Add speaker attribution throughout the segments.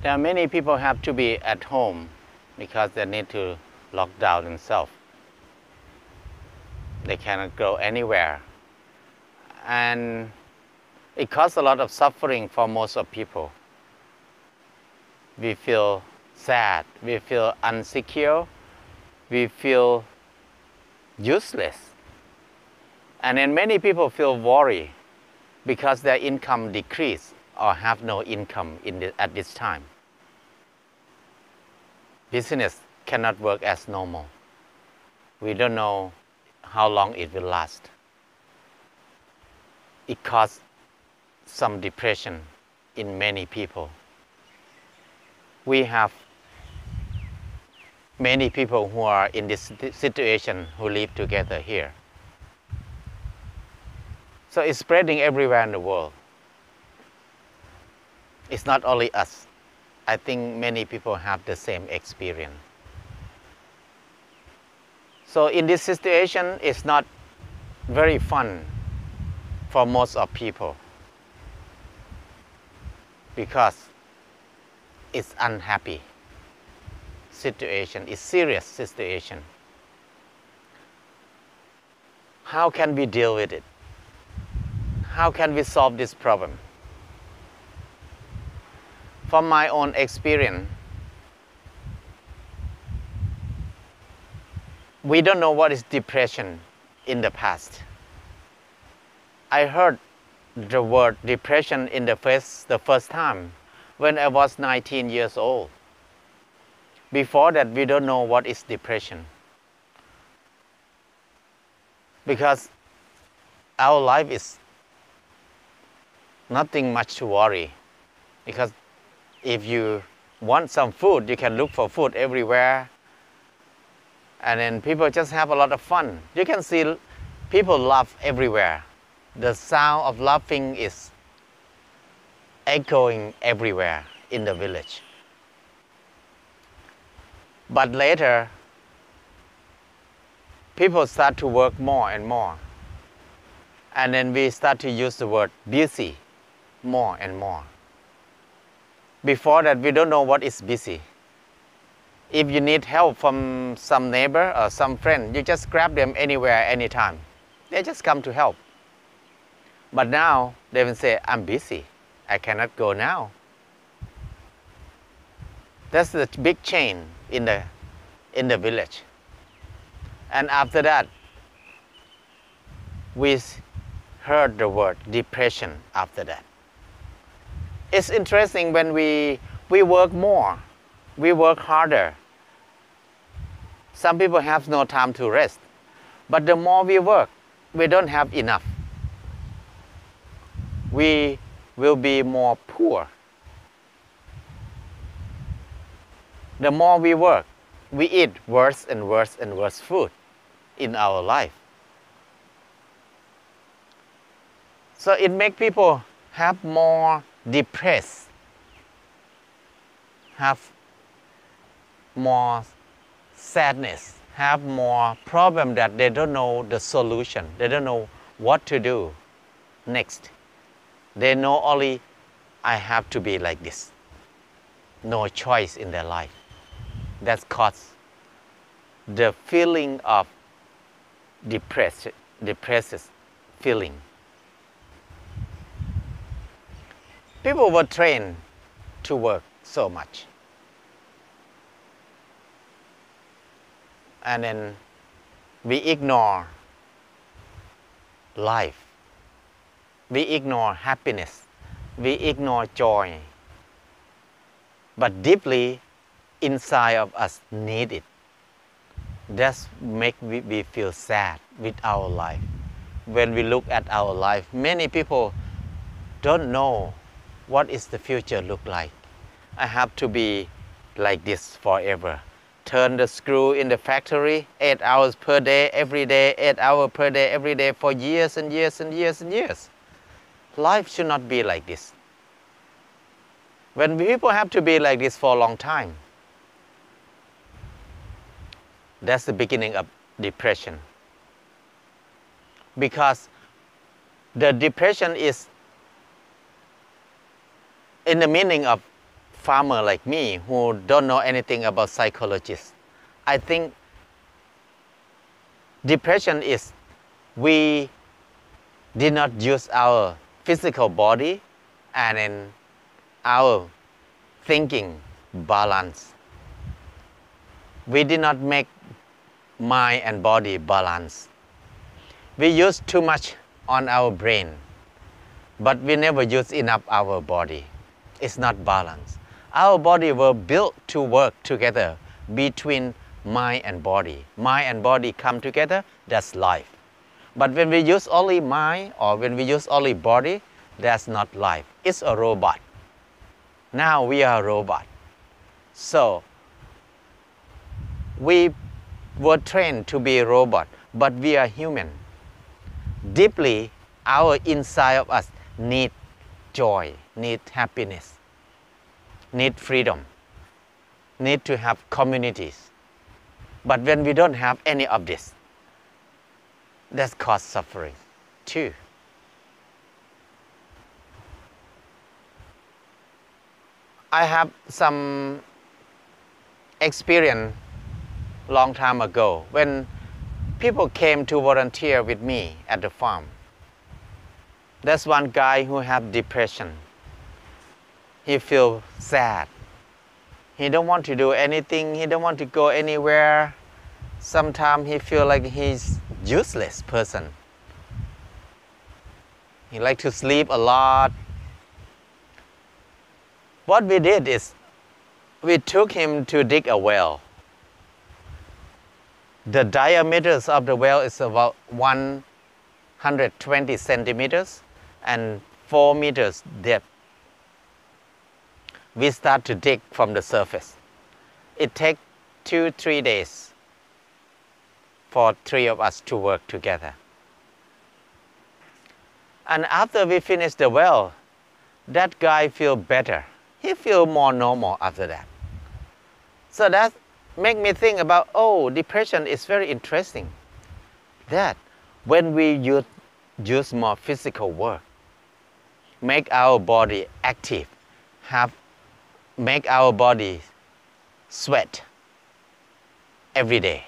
Speaker 1: There are many people have to be at home because they need to lock down themselves. They cannot go anywhere. And it causes a lot of suffering for most of people. We feel sad, we feel insecure, we feel useless. And then many people feel worried because their income decrease or have no income at this time. Business cannot work as normal. We don't know how long it will last. It causes some depression in many people. We have many people who are in this situation who live together here. So it's spreading everywhere in the world. It's not only us. I think many people have the same experience. So in this situation, it's not very fun for most of people because it's unhappy situation, it's serious situation. How can we deal with it? How can we solve this problem? From my own experience, we don't know what is depression in the past. I heard the word depression in the first time when I was 19 years old. Before that, we don't know what is depression. Because our life is nothing much to worry. Because if you want some food, you can look for food everywhere. And then people just have a lot of fun. You can see people laugh everywhere. The sound of laughing is echoing everywhere in the village. But later, people start to work more and more. And then we start to use the word busy more and more. Before that, we don't know what is busy. If you need help from some neighbor or some friend, you just grab them anywhere, anytime. They just come to help. But now, they will say, I'm busy. I cannot go now. That's the big change in the village. And after that, we heard the word depression after that. It's interesting when we work more, we work harder. Some people have no time to rest. But the more we work, we don't have enough. We will be more poor. The more we work, we eat worse and worse and worse food in our life. So it makes people have more depressed, have more sadness, have more problem that they don't know the solution. They don't know what to do next. They know only, I have to be like this. No choice in their life. That's caused the feeling of depressed feeling. People were trained to work so much. And then we ignore life. We ignore happiness. We ignore joy. But deeply inside of us need it. That's make we feel sad with our life. When we look at our life, many people don't know what is the future look like. I have to be like this forever. Turn the screw in the factory 8 hours per day, every day, 8 hours per day, every day for years and years and years and years. Life should not be like this. When people have to be like this for a long time, that's the beginning of depression. Because the depression is in the meaning of farmer like me who don't know anything about psychologists, I think depression is we did not use our physical body and in our thinking balance. We did not make mind and body balance. We use too much on our brain, but we never use enough our body. It's not balanced. Our body were built to work together between mind and body. Mind and body come together, that's life. But when we use only mind or when we use only body, that's not life. It's a robot. Now we are a robot. So we were trained to be a robot, but we are human. Deeply, our inside of us need joy, need happiness, need freedom, need to have communities. But when we don't have any of this, that's cause suffering too. I have some experience long time ago when people came to volunteer with me at the farm. There's one guy who have depression. He feels sad. He don't want to do anything. He don't want to go anywhere. Sometimes he feel like he's useless person. He like to sleep a lot. What we did is we took him to dig a well. The diameter of the well is about 120 centimeters and 4 meters depth. We start to dig from the surface. It takes 2-3 days for 3 of us to work together. And after we finish the well, that guy feel better. He feel more normal after that. So that make me think about, oh, depression is very interesting. That when we use more physical work, make our body active, make our body sweat every day.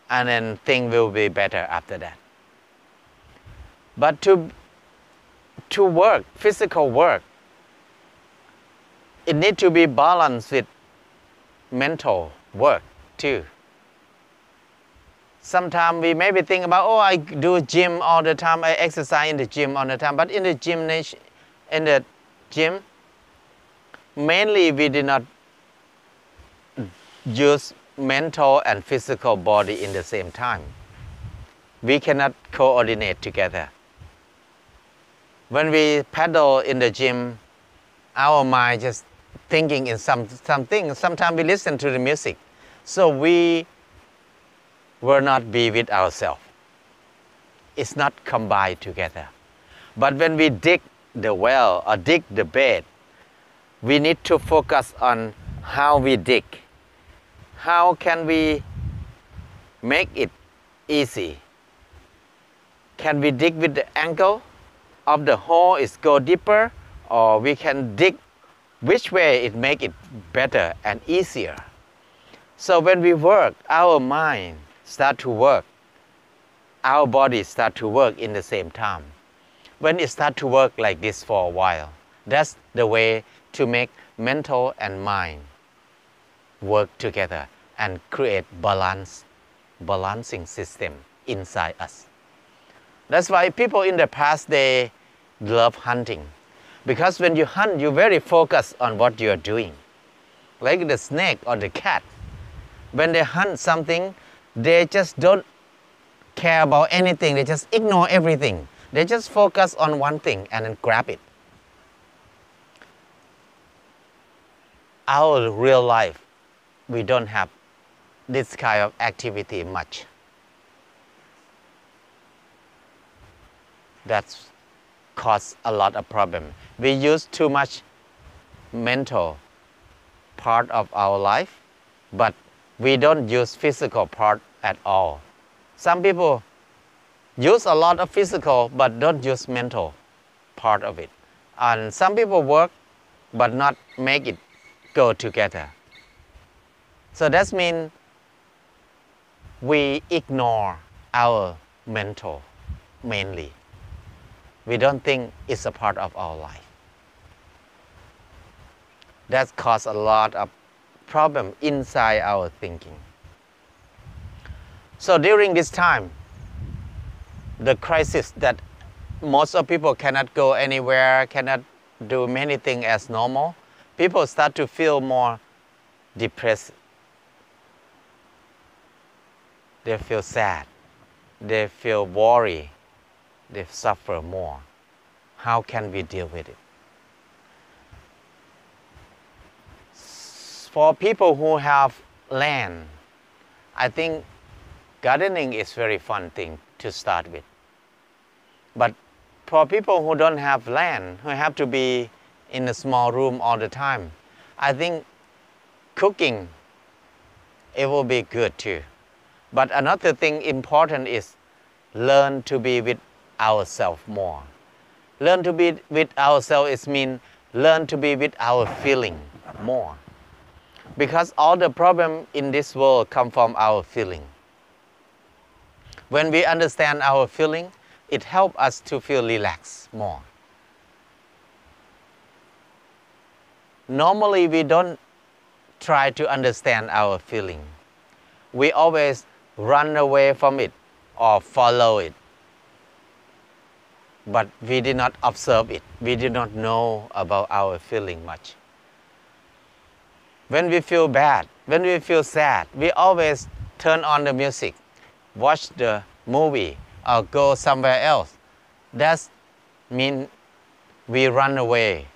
Speaker 1: And then things will be better after that. But to work, physical work, it needs to be balanced with mental work too. Sometimes we maybe think about, oh, I do gym all the time, I exercise in the gym all the time. But in the gym, mainly we did not use mental and physical body in the same time. We cannot coordinate together. When we paddle in the gym, our mind just thinking in something. Sometimes we listen to the music. So we will not be with ourselves. It's not combined together. But when we dig the well or dig the bed, we need to focus on how we dig. How can we make it easy? Can we dig with the angle of the hole is go deeper, or we can dig which way it make it better and easier. So when we work, our mind start to work, our body start to work in the same time. When it start to work like this for a while, that's the way to make mental and mind work together and create balancing system inside us. That's why people in the past, they love hunting. Because when you hunt, you're very focused on what you're doing. Like the snake or the cat. When they hunt something, they just don't care about anything. They just ignore everything. They just focus on one thing and then grab it. Our real life, we don't have this kind of activity much. That's cause a lot of problem. We use too much mental part of our life, but we don't use physical part at all. Some people use a lot of physical, but don't use mental part of it. And some people work but not make it go together. So that means we ignore our mental mainly. We don't think it's a part of our life. That causes a lot of problem inside our thinking. So during this time, the crisis that most of people cannot go anywhere, cannot do many things as normal, people start to feel more depressed. They feel sad. They feel worried. They suffer more. How can we deal with it? For people who have land, I think gardening is a very fun thing to start with. But for people who don't have land, who have to be in a small room all the time, I think cooking, it will be good too. But another thing important is learn to be with ourselves more. Learn to be with ourselves is mean learn to be with our feeling more. Because all the problem in this world come from our feeling. When we understand our feeling, it helps us to feel relaxed more. Normally, we don't try to understand our feeling. We always run away from it or follow it. But we did not observe it. We did not know about our feeling much. When we feel bad, when we feel sad, we always turn on the music, watch the movie, or go somewhere else. That means we run away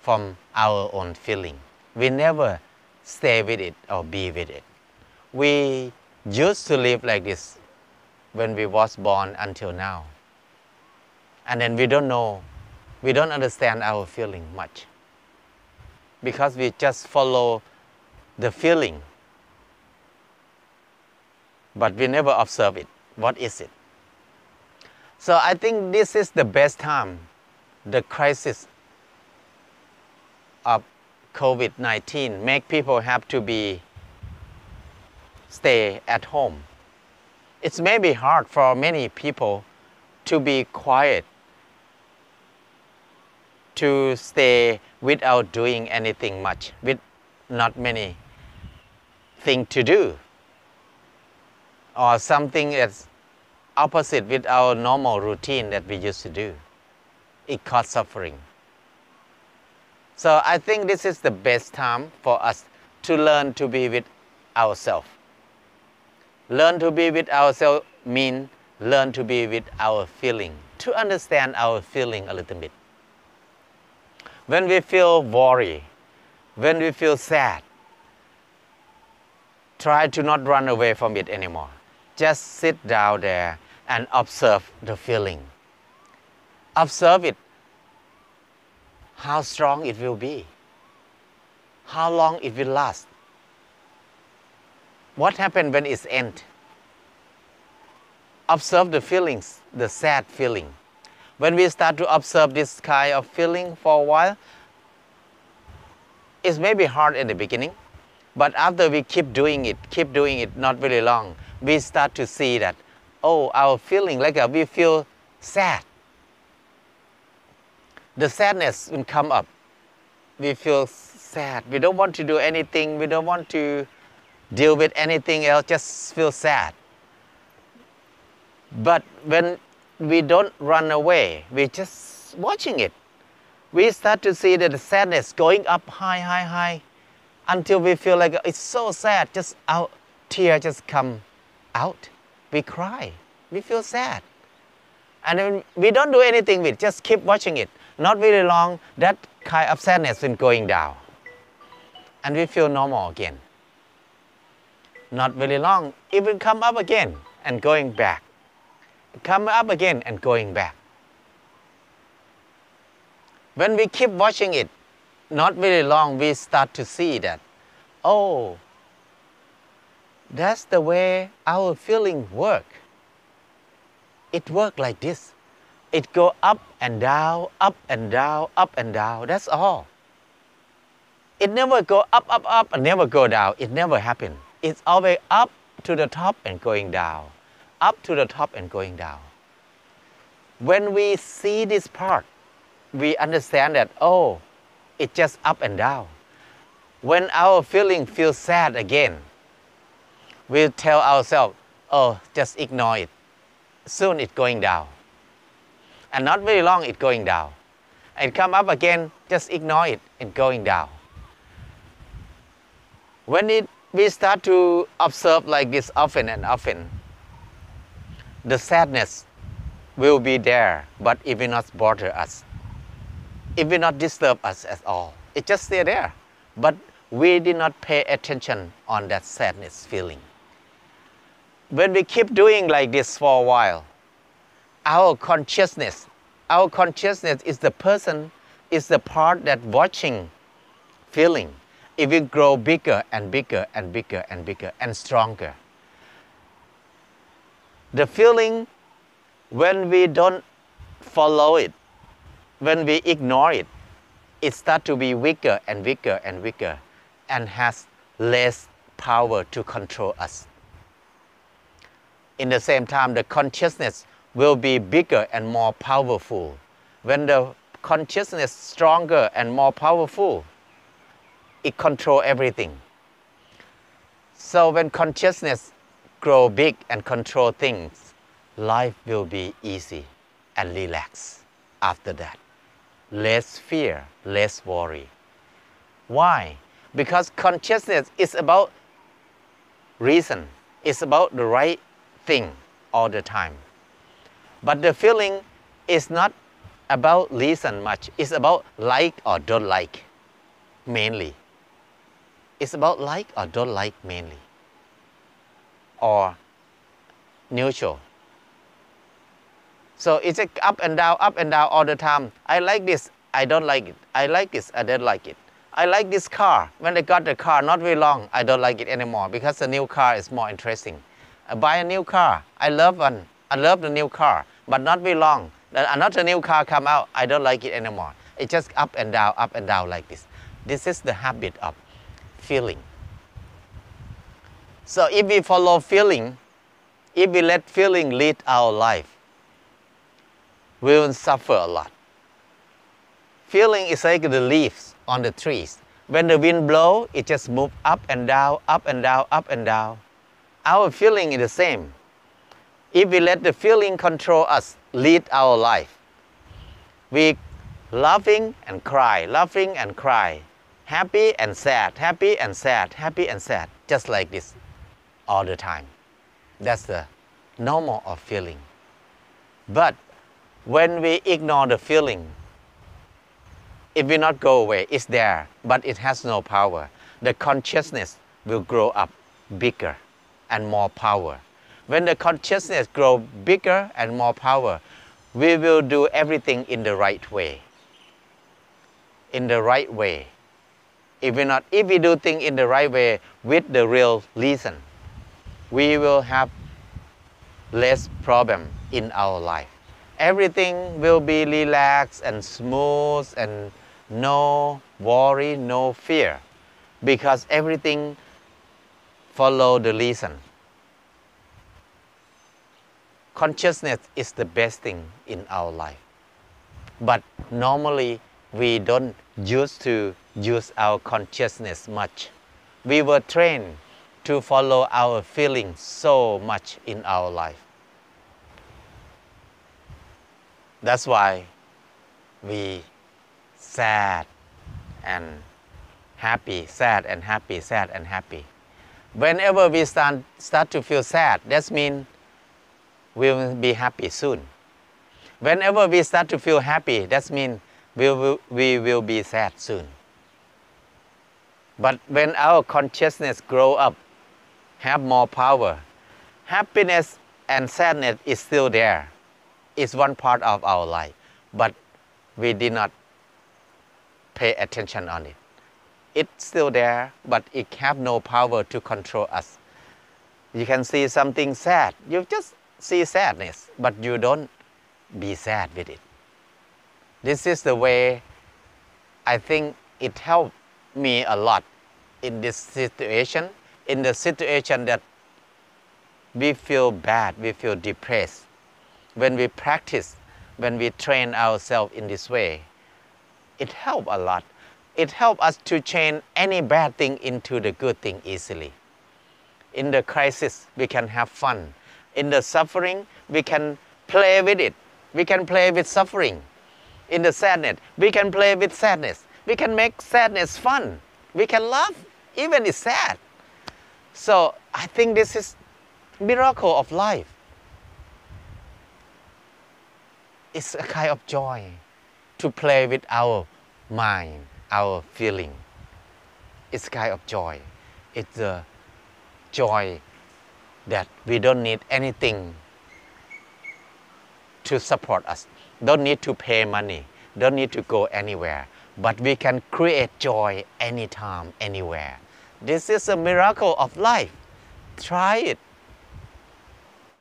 Speaker 1: from our own feeling. We never stay with it or be with it. We used to live like this when we was born until now. And then we don't know, we don't understand our feeling much. Because we just follow the feeling. But we never observe it. What is it? So I think this is the best time, the crisis of COVID-19 make people have to stay at home. It's maybe hard for many people to be quiet, to stay without doing anything much, with not many things to do, or something that's opposite with our normal routine that we used to do. It causes suffering. So I think this is the best time for us to learn to be with ourselves. Learn to be with ourselves means learn to be with our feeling, to understand our feeling a little bit. When we feel worried, when we feel sad, try to not run away from it anymore. Just sit down there and observe the feeling. Observe it, how strong it will be, how long it will last. What happens when it's end? Observe the feelings, the sad feeling. When we start to observe this kind of feeling for a while, it may be hard in the beginning, but after we keep doing it not very long, we start to see that, oh, our feeling, like we feel sad. The sadness will come up. We feel sad. We don't want to do anything. We don't want to deal with anything else, just feel sad. But when we don't run away, we're just watching it. We start to see that the sadness going up high, until we feel like it's so sad, just out, tears just come out. We cry, we feel sad. And then we don't do anything with it, just keep watching it. Not very long, that kind of sadness is going down. And we feel normal again. Not very long, it will come up again and going back. Come up again and going back. When we keep watching it, not very long, we start to see that, oh, that's the way our feeling work. It works like this. It go up and down, up and down, up and down. That's all. It never go up, and never go down. It never happen. It's always up to the top and going down. Up to the top and going down. When we see this part, we understand that, oh, it's just up and down. When our feeling feels sad again, we tell ourselves, oh, just ignore it. Soon it's going down. And not very long it's going down. And come up again, just ignore it, it's going down. When we start to observe like this often and often, the sadness will be there, but it will not bother us. It will not disturb us at all. It just stay there. But we did not pay attention on that sadness feeling. When we keep doing like this for a while, our consciousness is the person, is the part that watching feeling. It will grow bigger and bigger and bigger and bigger and stronger. The feeling, when we don't follow it, when we ignore it, it starts to be weaker and weaker and weaker and has less power to control us. In the same time, the consciousness will be bigger and more powerful. When the consciousness is stronger and more powerful, it controls everything. So when consciousness grows big and control things, life will be easy and relaxed after that. Less fear, less worry. Why? Because consciousness is about reason. It's about the right thing all the time. But the feeling is not about reason much. It's about like or don't like, mainly. It's about like or don't like mainly. Or neutral. So it's up and down all the time. I like this, I don't like it. I like this, I don't like it. I like this car. When I got the car, not very long, I don't like it anymore because the new car is more interesting. I buy a new car. I love one. I love the new car, but not very long. Another new car come out, I don't like it anymore. It's just up and down like this. This is the habit of feeling. So if we follow feeling, if we let feeling lead our life, we will suffer a lot. Feeling is like the leaves on the trees. When the wind blows, it just moves up and down, up and down, up and down. Our feeling is the same. If we let the feeling control us, lead our life, we laughing and cry, laughing and cry, happy and sad, happy and sad, happy and sad, just like this all the time. That's the normal of feeling. But when we ignore the feeling, it will not go away. It's there, but it has no power. The consciousness will grow up bigger and more power. When the consciousness grows bigger and more power, we will do everything in the right way. In the right way. If we do things in the right way with the real reason, we will have less problem in our life. Everything will be relaxed and smooth and no worry, no fear, because everything follow the reason. Consciousness is the best thing in our life. But normally we don't used to use our consciousness much. We were trained to follow our feelings so much in our life. That's why we sad and happy, sad and happy, sad and happy. Whenever we start to feel sad, that means we will be happy soon. Whenever we start to feel happy, that means we will be sad soon. But when our consciousness grow up, have more power, happiness and sadness is still there. It's one part of our life, but we did not pay attention on it. It's still there, but it have no power to control us. You can see something sad, you just see sadness, but you don't be sad with it. This is the way I think it helped me a lot in this situation, in the situation that we feel bad, we feel depressed. When we practice, when we train ourselves in this way, it helps a lot. It helps us to change any bad thing into the good thing easily. In the crisis, we can have fun. In the suffering, we can play with it. We can play with suffering. In the sadness, we can play with sadness. We can make sadness fun. We can laugh, even it's sad. So I think this is miracle of life. It's a kind of joy to play with our mind, our feeling. It's a kind of joy. It's a joy that we don't need anything to support us. Don't need to pay money. Don't need to go anywhere. But we can create joy anytime, anywhere. This is a miracle of life. Try it.